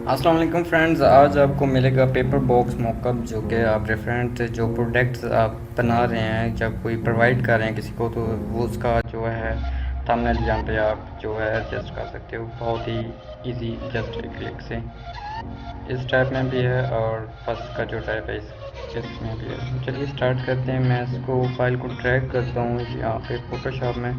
अस्सलाम वालेकुम फ्रेंड्स, आज आपको मिलेगा पेपर बॉक्स मॉकअप जो कि आप रेफरेंट जो प्रोडक्ट्स आप बना रहे हैं जब कोई प्रोवाइड कर रहे हैं किसी को, तो वो उसका जो है थंबनेल यहाँ पे आप जो है एडजस्ट कर सकते हो बहुत ही इजी, जस्ट एक क्लिक से। इस टाइप में भी है और फर्स्ट का जो टाइप है इसमें भी है। चलिए स्टार्ट करते हैं। मैं इसको फाइल को ड्रैग करता हूँ यहाँ पे फोटोशॉप में।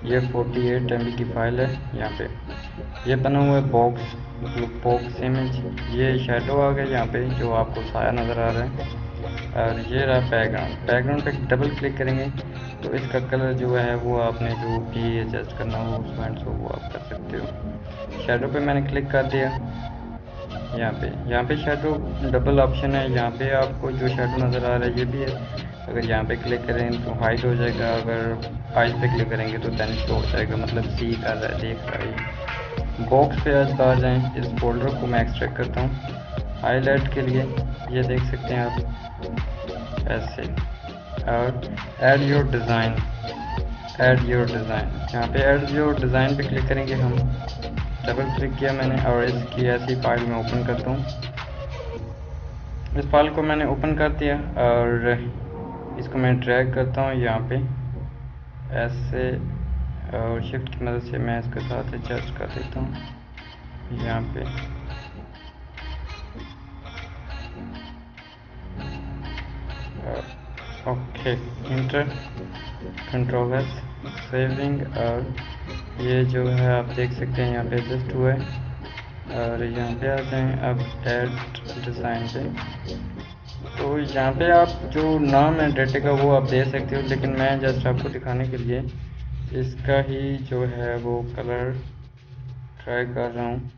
ये 48 MB की फ़ाइल है। यहाँ पे ये बना हुआ है बॉक्स, मतलब बॉक्स इमेज। ये शेडो आ गया यहाँ पे जो आपको साया नज़र आ रहा है। और ये रहा बैकग्राउंड। बैकग्राउंड पे डबल क्लिक करेंगे तो इसका कलर जो है वो आपने जो भी एडजस्ट करना हो उसको एंड सो वो आप कर सकते हो। शेडो पे मैंने क्लिक कर दिया। यहाँ पे शेडो डबल ऑप्शन है। यहाँ पे आपको जो शेडो नज़र आ रहा है ये भी है। अगर यहाँ पे क्लिक करें तो हाइड हो जाएगा, अगर आइज पे क्लिक करेंगे तो दैन शो हो जाएगा, मतलब सी कर रहा है, देख रहा है। बॉक्स पे आज आ जाएं, इस फोल्डर को मैं एक्सट्रैक्ट करता हूँ हाईलाइट के लिए। ये देख सकते हैं आप ऐसे। और ऐड योर डिज़ाइन, यहाँ पे ऐड योर डिज़ाइन पे क्लिक करेंगे हम। डबल क्लिक किया मैंने और इसकी ऐसी फाइल में ओपन करता हूँ। इस फाइल को मैंने ओपन कर दिया और इसको मैं ड्रैग करता हूँ यहाँ पे ऐसे, और शिफ्ट की मदद से मैं इसके साथ एडजस्ट कर देता हूँ यहाँ पे। Okay, inter control S, saving. और ये जो है आप देख सकते हैं यहाँ पे एडजस्ट हुआ है। और यहाँ पे आ जाएं अब ऐड डिज़ाइन पे। तो यहाँ पे आप जो नाम है डाटा का वो आप दे सकते हो, लेकिन मैं जस्ट आपको दिखाने के लिए इसका ही जो है वो कलर ट्राई कर रहा हूँ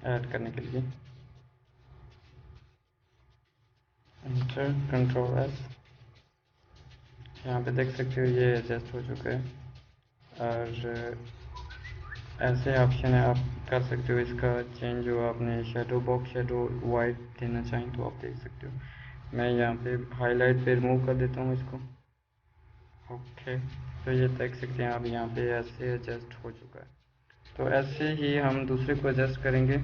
ऐड करने के लिए। इंटर कंट्रोल एस, यहाँ पे देख सकते हो ये एडजस्ट हो चुका है। और ऐसे ऑप्शन है, आप कर सकते हो इसका चेंज। जो आपने शेडो बॉक्स शेडो वाइट देना चाहें तो आप देख सकते हो। मैं यहाँ पे हाईलाइट पे रिमूव कर देता हूँ इसको। ओके, तो ये देख सकते हैं आप यहाँ पे ऐसे एडजस्ट हो चुका है। तो ऐसे ही हम दूसरे को एडजस्ट करेंगे।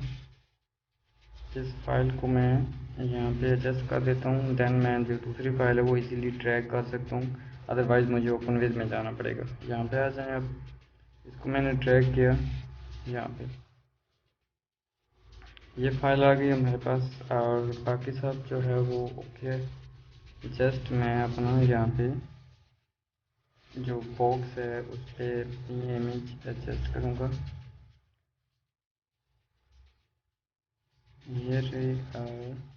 इस फाइल को मैं यहाँ पे एडजस्ट कर देता हूँ, देन मैं जो दूसरी फाइल है वो इजीली ड्रैग कर सकता हूँ, अदरवाइज़ मुझे ओपन विद में जाना पड़ेगा। यहाँ पे आ जाएं अब। इसको मैंने ड्रैग किया यहाँ पे, ये फाइल आ गई हमारे पास और बाकी सब जो है वो ओके है। जस्ट मैं अपना यहाँ पे जो बॉक्स है उस पर ये इमेज एडजस्ट करूँगा। ये रही। और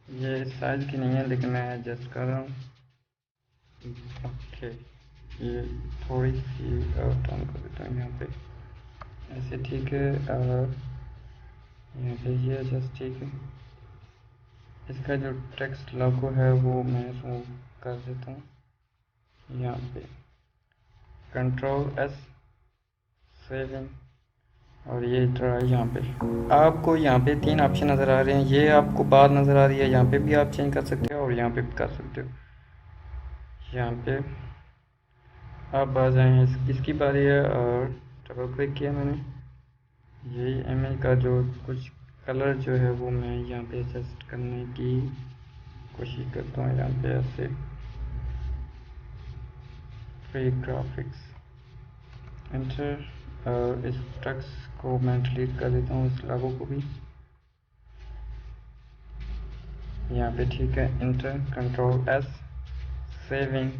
ये साइज़ की नहीं है लेकिन मैं एडजस्ट कर रहा हूँ। ओके, ये थोड़ी सी टर्न कर देता हूँ यहाँ पे ऐसे, ठीक है। और यहाँ पे ये एडजस्ट ठीक है। इसका जो टेक्स्ट लोगो है वो मैं रिमूव कर देता हूँ यहाँ पे। Control S, saving. और ये इधर है यहाँ पे। आपको यहाँ पे तीन ऑप्शन नज़र आ रहे हैं, ये आपको बार नज़र आ रही है, यहाँ पे भी आप चेंज कर सकते हो और यहाँ पे भी कर सकते हो। यहाँ पे आप आ जाएँ, इसकी बारी है और डबल क्लिक किया मैंने। यही इमेज का जो कुछ कलर जो है वो मैं यहाँ पे एडजस्ट करने की कोशिश करता हूँ। यहाँ पे ऐसे फ्री ग्राफिक्स, एंटर। और इस टेक्स्ट को मैं डिलीट कर देता हूँ, इस लोगो को भी। यहाँ पे ठीक है, इंटर कंट्रोल एस, सेविंग।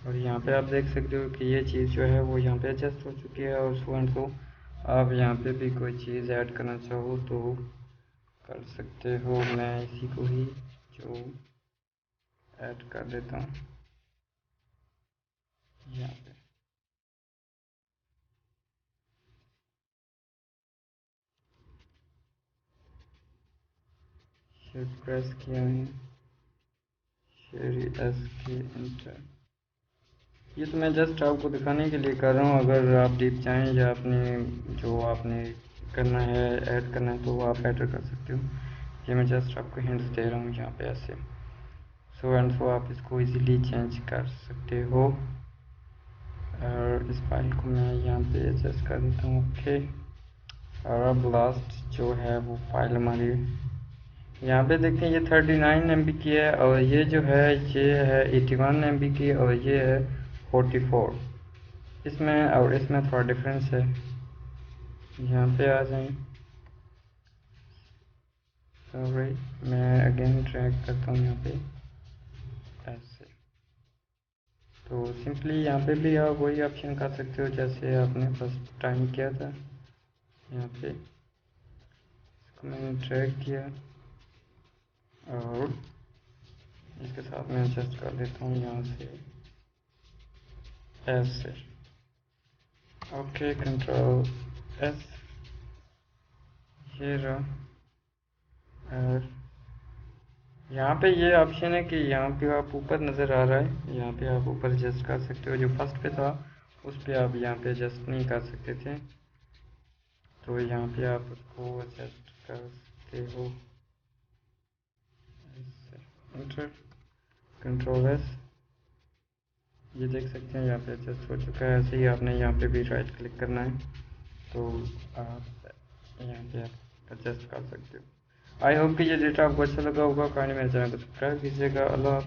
और यहाँ पे आप देख सकते हो कि ये चीज़ जो है वो यहाँ पे एडजस्ट हो चुकी है। और सो एंड सो आप यहाँ पे भी कोई चीज़ ऐड करना चाहो तो कर सकते हो। मैं इसी को ही जो ऐड कर देता हूँ यहाँ पे। शिफ्ट प्रेस किया है, शेरी एस के, इंटर। ये तो मैं जस्ट आपको दिखाने के लिए कर रहा हूँ। अगर आप डीप चाहें या अपने जो आपने करना है ऐड करना है तो आप ऐड कर सकते हो। ये मैं जस्ट आपको हिंट्स दे रहा हूँ यहाँ पे ऐसे। सो एंड सो आप इसको इजीली चेंज कर सकते हो। और इस फाइल को मैं यहाँ पे एडजस्ट कर देता हूँ। ओके, और अब लास्ट जो है वो फाइल हमारी यहाँ पे देखते हैं, ये 39 MB की है और ये जो है ये है 81 MB की और ये है 44। इसमें और इसमें थोड़ा डिफरेंस है। यहाँ पे आ जाएं, सॉरी मैं अगेन ड्रैग करता हूँ यहाँ पे ऐसे। तो सिंपली यहाँ पे भी आप वही ऑप्शन कर सकते हो जैसे आपने फर्स्ट टाइम किया था। यहाँ पे इसको मैंने ड्रैग किया और इसके साथ मैं एडजस्ट कर देता हूँ यहाँ से ऐसे। ओके, कंट्रोल एस, ये रहा। और यहाँ पे ये ऑप्शन है कि यहाँ पे आप ऊपर नज़र आ रहा है, यहाँ पे आप ऊपर एडजस्ट कर सकते हो। जो फर्स्ट पे था उस पे आप यहाँ पे एडजस्ट नहीं कर सकते थे, तो यहाँ पे आप उसको एडजस्ट कर सकते हो ऐसे। इंटर, कंट्रोल एस, ये देख सकते हैं यहाँ पे एडजस्ट हो चुका है। ऐसे ही आपने यहाँ पे भी राइट क्लिक करना है तो आप यहाँ पे आप एडजस्ट कर सकते हो। आई होप कि ये डेटा आपको अच्छा लगा होगा। काइंडली मेरे चैनल को सब्सक्राइब कीजिएगा। अल्लाह।